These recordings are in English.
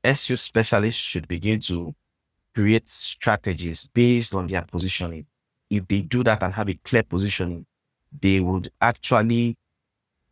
SEO specialists should begin to create strategies based on their positioning. If they do that and have a clear positioning, they would actually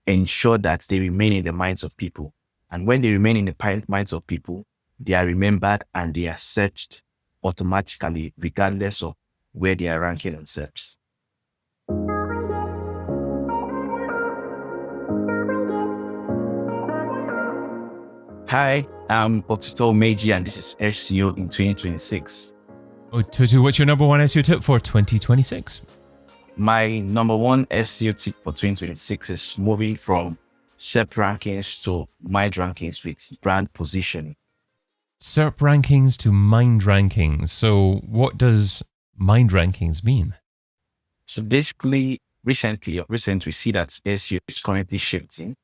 ensure that they remain in the minds of people. And when they remain in the minds of people, they are remembered and they are searched automatically, regardless of where they are ranking on SERPs. Hi, I'm Otuto Umeji, and this is SEO in 2026. Otuto, what's your number one SEO tip for 2026? My number one SEO tip for 2026 is moving from SERP rankings to mind rankings with brand positioning. SERP rankings to mind rankings. So what does mind rankings mean? So basically, recently we see that SEO is currently shifting,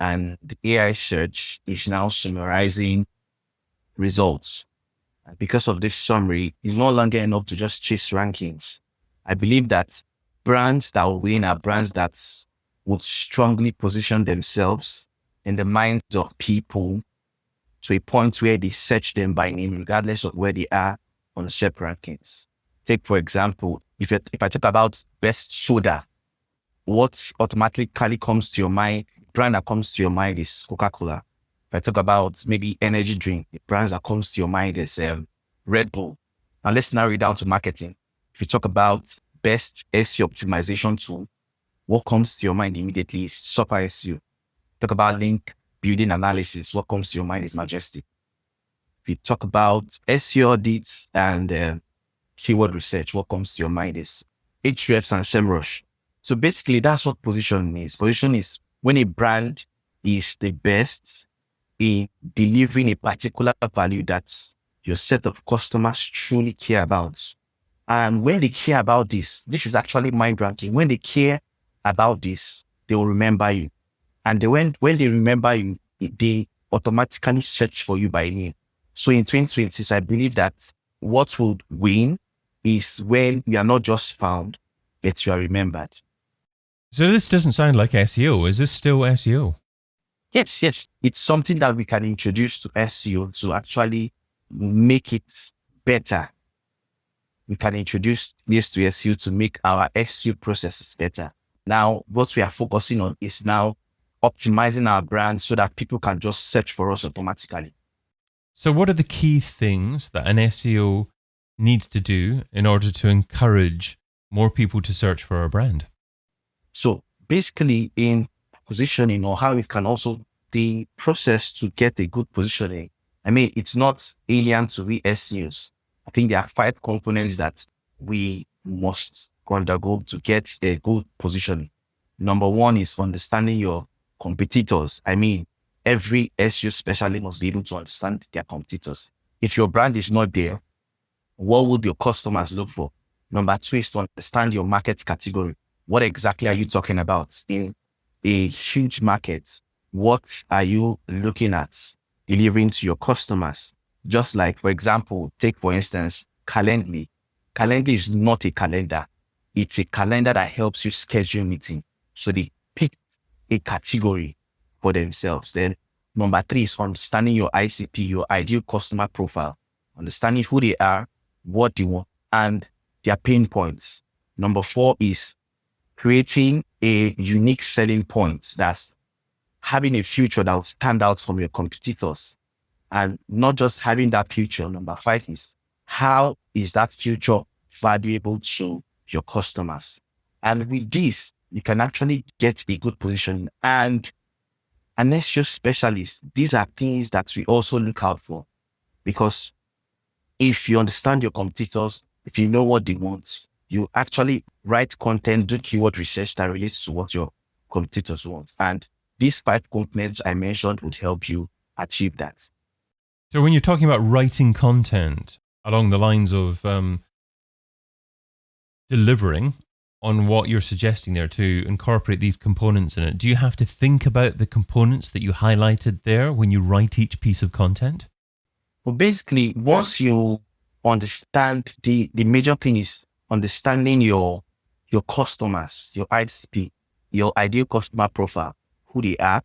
and the AI search is now summarizing results. And because of this summary, it's no longer enough to just chase rankings. I believe that brands that will win are brands that would strongly position themselves in the minds of people to a point where they search them by name, regardless of where they are on the SERP rankings. Take, for example, if I talk about best soda, what automatically comes to your mind, brand that comes to your mind is Coca-Cola. If I talk about maybe energy drink, the brands that comes to your mind is Red Bull. Now let's narrow it down to marketing. If you talk about best SEO optimization tool, what comes to your mind immediately is Super SEO. Talk about link building analysis, what comes to your mind is Majestic. If you talk about SEO audits and keyword research, what comes to your mind is Ahrefs and Semrush. So basically, that's what positioning is. Position is when a brand is the best in delivering a particular value that your set of customers truly care about. And when they care about this is actually mind ranking. When they care about this, they will remember you. And when they remember you, they automatically search for you by name. So in 2026, I believe that what would win is when you are not just found, but you are remembered. So this doesn't sound like SEO. Is this still SEO? Yes. It's something that we can introduce to SEO to actually make it better. We can introduce this to SEO to make our SEO processes better. Now, what we are focusing on is now optimizing our brand so that people can just search for us automatically. So what are the key things that an SEO needs to do in order to encourage more people to search for a brand? So basically in positioning, or how it can also, the process to get a good positioning, I mean, it's not alien to we SEOs. I think there are 5 components that we must undergo to get a good positioning. Number 1 is understanding your competitors. I mean, every SEO specialist must be able to understand their competitors. If your brand is not there, what would your customers look for? Number 2 is to understand your market category. What exactly are you talking about? In a huge market, what are you looking at delivering to your customers? Just like, for example, take for instance, Calendly. Calendly is not a calendar. It's a calendar that helps you schedule meeting. So they pick a category for themselves. Then number 3 is understanding your ICP, your ideal customer profile, understanding who they are, what they want, and their pain points. Number 4 is creating a unique selling point. That's having a feature that will stand out from your competitors, and not just having that feature. Number 5 is how is that feature valuable to your customers? And with this, you can actually get a good position. And an SEO specialist, these are things that we also look out for, because if you understand your competitors, if you know what they want, you actually write content, do keyword research that relates to what your competitors want. And these 5 components I mentioned would help you achieve that. So when you're talking about writing content along the lines of delivering on what you're suggesting there to incorporate these components in it, do you have to think about the components that you highlighted there when you write each piece of content? Well, basically, once you understand, the major thing is understanding your customers, your ICP, your ideal customer profile, who they are,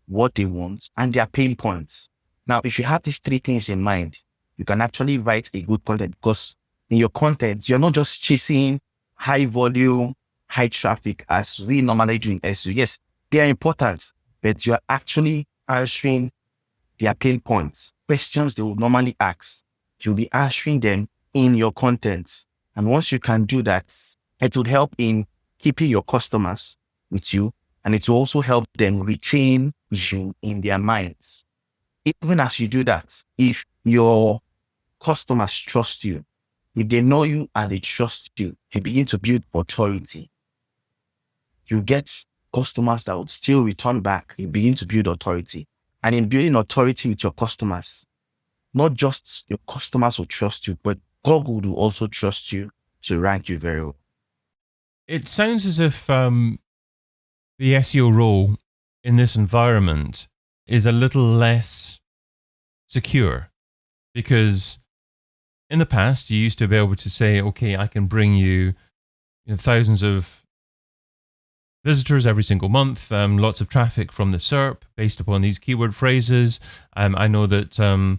what they want, and their pain points. Now, if you have these three things in mind, you can actually write a good content, because in your content, you're not just chasing high volume, high traffic as we normally do in SEO. Yes, they are important, but you're actually answering their pain points, questions they would normally ask. You'll be answering them in your content. And once you can do that, it would help in keeping your customers with you, and it will also help them retain you in their minds. Even as you do that, if your customers trust you, if they know you and they trust you, you begin to build authority. You get customers that would still return back. You begin to build authority. And in building authority with your customers, not just your customers will trust you, but Google will also trust you to rank you very well. It sounds as if the SEO role in this environment is a little less secure, because in the past you used to be able to say, okay, I can bring you, thousands of visitors every single month, lots of traffic from the SERP based upon these keyword phrases. I know that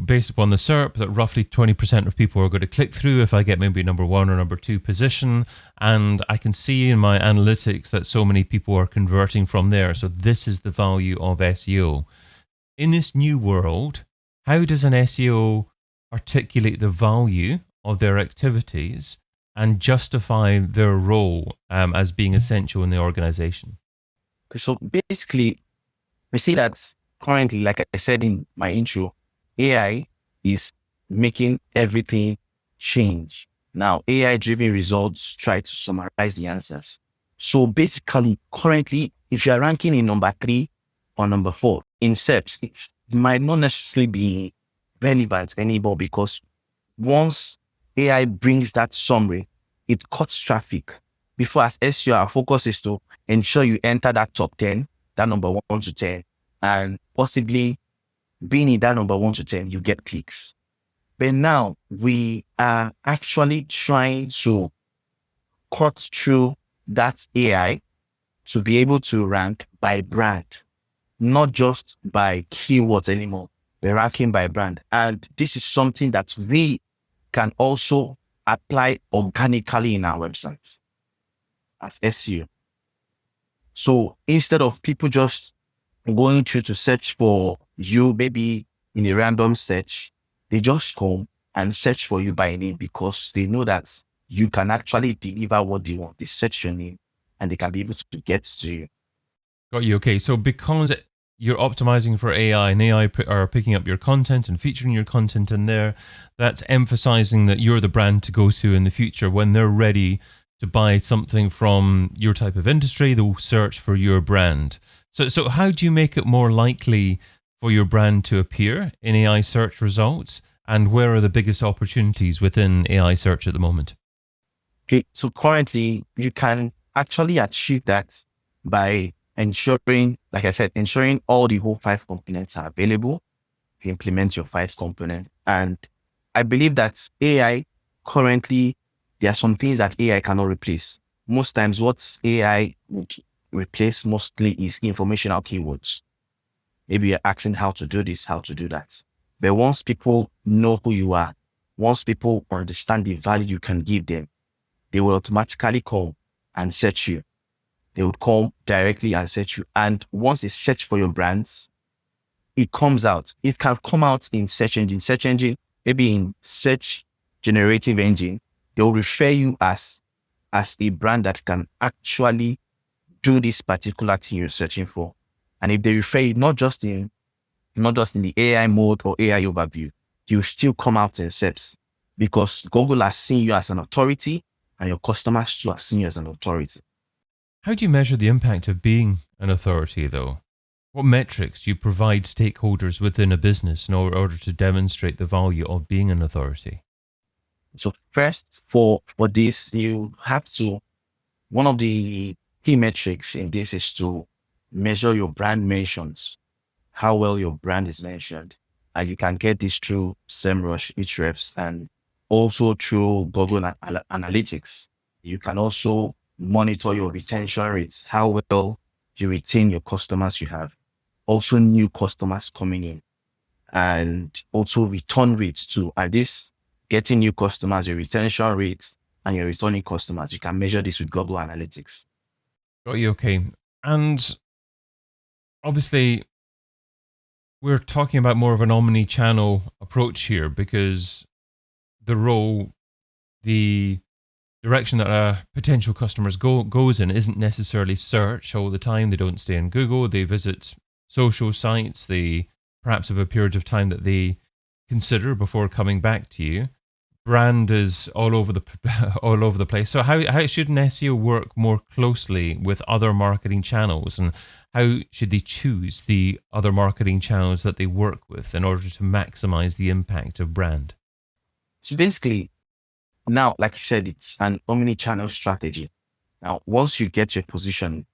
based upon the SERP, that roughly 20% of people are going to click through if I get maybe number 1 or number 2 position. And I can see in my analytics that so many people are converting from there. So this is the value of SEO. In this new world, how does an SEO articulate the value of their activities and justify their role as being essential in the organization? So basically, we see that currently, like I said in my intro, AI is making everything change. Now, AI-driven results try to summarize the answers. So basically, currently, if you're ranking in number 3 or number 4 in search, it might not necessarily be relevant anymore, because once AI brings that summary, it cuts traffic. Before, as SEO, our focus is to ensure you enter that top 10, that number 1 to 10, and possibly being in that number 1 to 10, you get clicks. But now we are actually trying to cut through that AI to be able to rank by brand, not just by keywords anymore. We're ranking by brand. And this is something that we can also apply organically in our website as SEO. So instead of people just going through to search for you, maybe in a random search, they just come and search for you by name, because they know that you can actually deliver what they want. They search your name and they can be able to get to you. Got you. Okay. So because you're optimizing for AI and AI are picking up your content and featuring your content in there, that's emphasizing that you're the brand to go to in the future. When they're ready to buy something from your type of industry, they'll search for your brand. So how do you make it more likely for your brand to appear in AI search results? And where are the biggest opportunities within AI search at the moment? Okay, so currently you can actually achieve that by ensuring, like I said, ensuring all the whole 5 components are available. You implement your 5 components. And I believe that AI currently, there are some things that AI cannot replace. Most times what AI would replace mostly is informational keywords. Maybe you're asking how to do this, how to do that. But once people know who you are, once people understand the value you can give them, they will automatically come and search you. They would come directly and search you. And once they search for your brands, it comes out. It can come out in search engine, maybe in search generative engine. They will refer you as a brand that can actually do this particular thing you're searching for. And if they refer you not just in the AI mode or AI overview, you still come out in SERPs, because Google has seen you as an authority and your customers too have seen you as an authority. How do you measure the impact of being an authority, though? What metrics do you provide stakeholders within a business in order to demonstrate the value of being an authority? So first, for this, you have to, one of the key metrics in this is to measure your brand mentions, how well your brand is mentioned. And you can get this through SEMrush, Ahrefs, and also through Google Analytics. You can also monitor your retention rates, how well you retain your customers you have. Also new customers coming in. and also return rates too. Are this getting new customers, your retention rates, and your returning customers? You can measure this with Google Analytics. Got you. Okay. And obviously, we're talking about more of an omni-channel approach here because the direction that potential customers goes in isn't necessarily search all the time. They don't stay in Google. They visit social sites. They perhaps have a period of time that they consider before coming back to you. Brand is all over the place. So how should an SEO work more closely with other marketing channels, and how should they choose the other marketing channels that they work with in order to maximize the impact of brand? So basically, now, like you said, it's an omni-channel strategy. Now, once you get your position,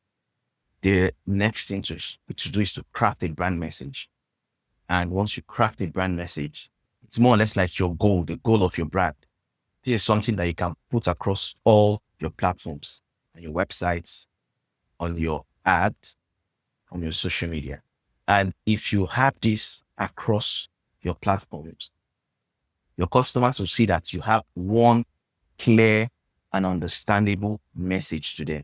the next thing to do is to craft a brand message. And once you craft a brand message, it's more or less like your goal, the goal of your brand. This is something that you can put across all your platforms, on your websites, on your ads, on your social media. And if you have this across your platforms, your customers will see that you have one clear and understandable message to them.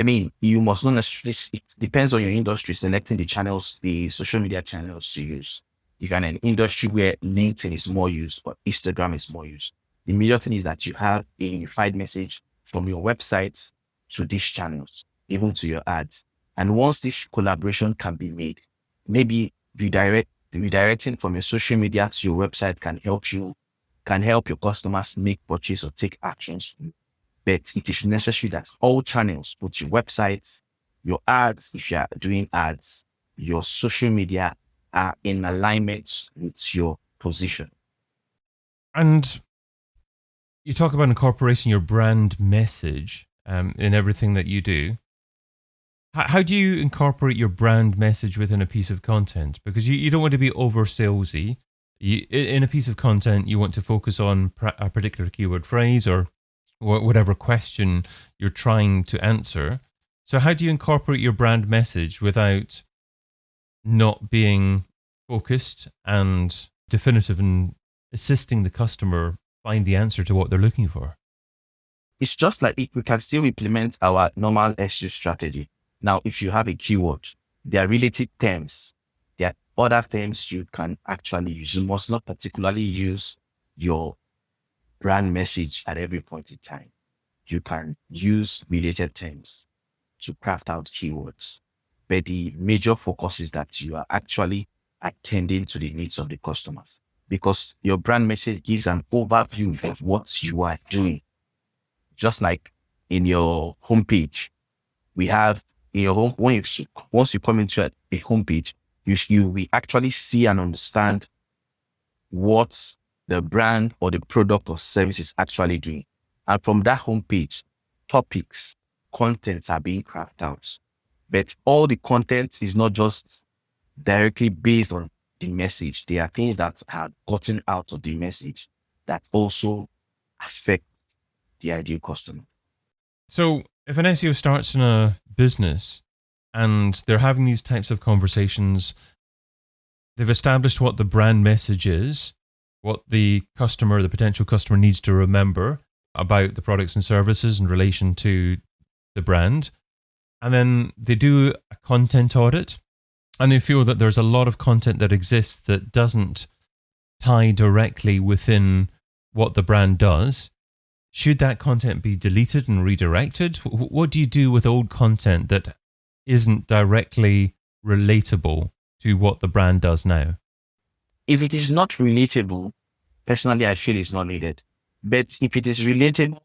I mean, you must not necessarily, it depends on your industry, selecting the channels, the social media channels to use. You can an industry where LinkedIn is more used, or Instagram is more used. The major thing is that you have a unified message from your website to these channels, even to your ads. And once this collaboration can be made, maybe redirecting from your social media to your website can help your customers make purchase or take actions. But it is necessary that all channels, both your websites, your ads, if you are doing ads, your social media, are in alignment with your position. And you talk about incorporating your brand message in everything that you do. How do you incorporate your brand message within a piece of content? Because you don't want to be over salesy. In a piece of content, you want to focus on a particular keyword phrase or whatever question you're trying to answer. So how do you incorporate your brand message without not being focused and definitive in assisting the customer find the answer to what they're looking for? It's just like we can still implement our normal SEO strategy. Now, if you have a keyword, there are related terms. There are other terms you can actually use. You must not particularly use your brand message at every point in time. You can use related terms to craft out keywords. But the major focus is that you are actually attending to the needs of the customers, because your brand message gives an overview of what you are doing. Just like in your homepage, we have in your home, once you come into a homepage, you will actually see and understand what the brand or the product or service is actually doing. And from that homepage, topics, contents are being crafted out. But all the content is not just directly based on the message. There are things that are gotten out of the message that also affect the ideal customer. So if an SEO starts in a business and they're having these types of conversations, they've established what the brand message is, what the potential customer needs to remember about the products and services in relation to the brand. And then they do a content audit and they feel that there's a lot of content that exists that doesn't tie directly within what the brand does. Should that content be deleted and redirected? What do you do with old content that isn't directly relatable to what the brand does now? If it is not relatable, personally, I feel it's not needed. But if it is relatable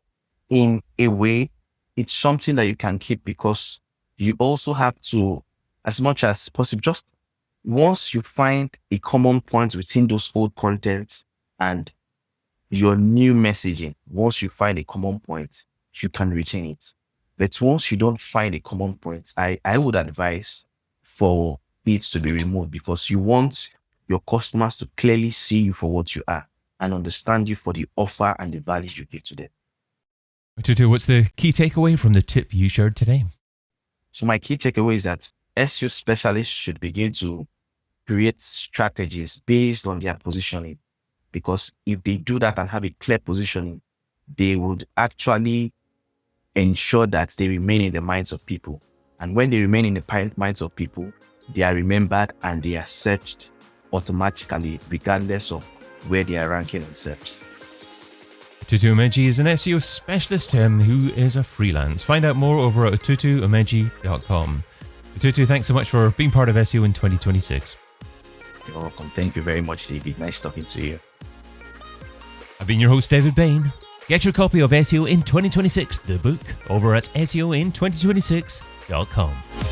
in a way, it's something that you can keep, because you also have to, as much as possible, just once you find a common point within those old contents and your new messaging, once you find a common point, you can retain it. But once you don't find a common point, I would advise for it to be removed, because you want your customers to clearly see you for what you are and understand you for the offer and the values you give to them. Otuto, what's the key takeaway from the tip you shared today? So my key takeaway is that SEO specialists should begin to create strategies based on their positioning. Because if they do that and have a clear positioning, they would actually ensure that they remain in the minds of people. And when they remain in the minds of people, they are remembered and they are searched automatically, regardless of where they are ranking in SERPs. Otuto Umeji is an SEO specialist who is a freelance. Find out more over at otutoumeji.com. Otuto, thanks so much for being part of SEO in 2026. You're welcome. Thank you very much, David. Nice talking to you. I've been your host, David Bain. Get your copy of SEO in 2026, the book, over at seoin2026.com.